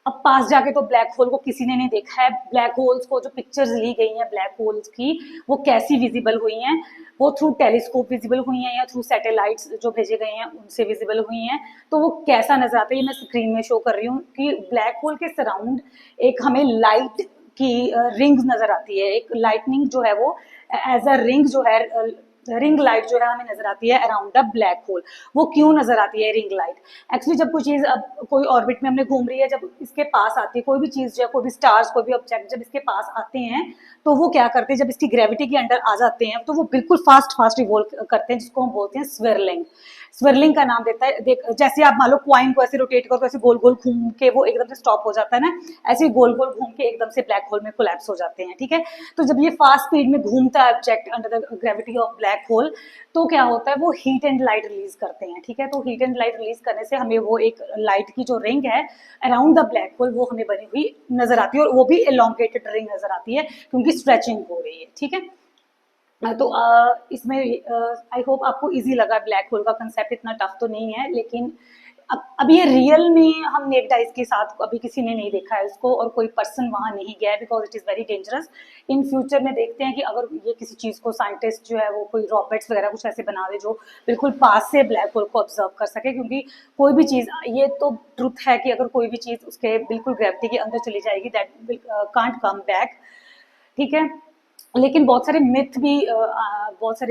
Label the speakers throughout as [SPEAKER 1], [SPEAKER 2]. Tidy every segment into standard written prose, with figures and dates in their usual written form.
[SPEAKER 1] अब पास जाके तो ब्लैक होल को किसी ने नहीं देखा है। ब्लैक होल्स को जो पिक्चर्स ली गई हैं ब्लैक होल्स की, वो कैसी विजिबल हुई हैं, वो थ्रू टेलीस्कोप विजिबल हुई हैं या थ्रू सैटेलाइट्स जो भेजे गए हैं उनसे विजिबल हुई हैं। तो वो कैसा नजर आता है ये मैं स्क्रीन में शो कर रही हूँ कि ब्लैक होल के सराउंड एक हमें लाइट की रिंग्स नजर आती है, एक लाइटनिंग जो है वो एज अ रिंग जो है, रिंग लाइट जो है हमें नजर आती है अराउंड द ब्लैक होल। वो क्यों नजर आती है रिंग लाइट? एक्चुअली जब कोई चीज, अब कोई ऑर्बिट में हमने घूम रही है, जब इसके पास आती है कोई भी चीज, जो कोई भी स्टार्स, कोई भी ऑब्जेक्ट जब इसके पास आते हैं तो वो क्या करते हैं, जब इसकी ग्रेविटी के अंडर आ जाते हैं तो वो बिल्कुल फास्ट फास्ट रिवॉल्व करते हैं, जिसको हम बोलते हैं स्विरलिंग। स्विरलिंग का नाम देता है, देख जैसे आप मान लो क्वाइन को ऐसे रोटेट करो तो ऐसे गोल गोल घूम के वो एकदम से स्टॉप हो जाता है ना, ऐसे ही गोल गोल घूम के एकदम से ब्लैक होल में कोलैप्स हो जाते हैं, ठीक है। तो जब ये फास्ट स्पीड में घूमता है object under the gravity of black hole, तो क्या होता है वो हीट एंड लाइट रिलीज करते हैं, ठीक है। तो हीट एंड लाइट रिलीज करने से हमें वो एक लाइट की जो रिंग है अराउंड द ब्लैक होल वो हमें बनी हुई नजर आती है, और वो भी एलोंगेटेड रिंग नजर आती है क्योंकि स्ट्रेचिंग हो रही है, ठीक है। तो इसमें आई होप आपको इजी लगा। ब्लैक होल का कंसेप्ट इतना टफ तो नहीं है, लेकिन अब ये रियल में हम नेक्ड आइज के साथ अभी किसी ने नहीं देखा है इसको, और कोई पर्सन वहां नहीं गया है because it is very dangerous. In future में देखते हैं कि अगर ये किसी चीज को साइंटिस्ट जो है वो कोई रॉकेट्स वगैरह कुछ ऐसे बना दे जो बिल्कुल पास से ब्लैक होल को ऑब्जर्व कर सके, क्योंकि कोई भी चीज, ये तो ट्रुथ है कि अगर कोई भी चीज उसके बिल्कुल ग्रेविटी के अंदर चली जाएगी दैट कांट कम बैक, ठीक है। लेकिन बहुत सारे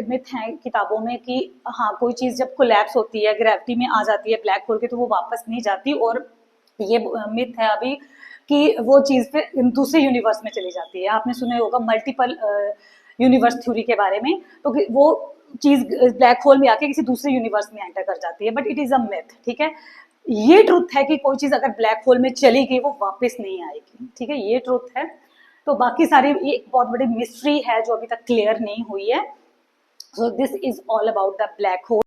[SPEAKER 1] मिथ हैं किताबों में कि हाँ कोई चीज जब कोलैप्स होती है, ग्रेविटी में आ जाती है ब्लैक होल के, तो वो वापस नहीं जाती, और ये मिथ है अभी कि वो चीज फिर दूसरे यूनिवर्स में चली जाती है। आपने सुना होगा मल्टीपल यूनिवर्स थ्योरी के बारे में, तो वो चीज ब्लैक होल में आके किसी दूसरे यूनिवर्स में एंटर कर जाती है, but it is a myth, ठीक है। ये ट्रुथ है कि कोई चीज अगर ब्लैक होल में चली गई वो वापस नहीं आएगी, ठीक है, ये ट्रुथ है। तो बाकी सारी ये एक बहुत बड़ी मिस्ट्री है जो अभी तक क्लियर नहीं हुई है। So this is all about the black hole.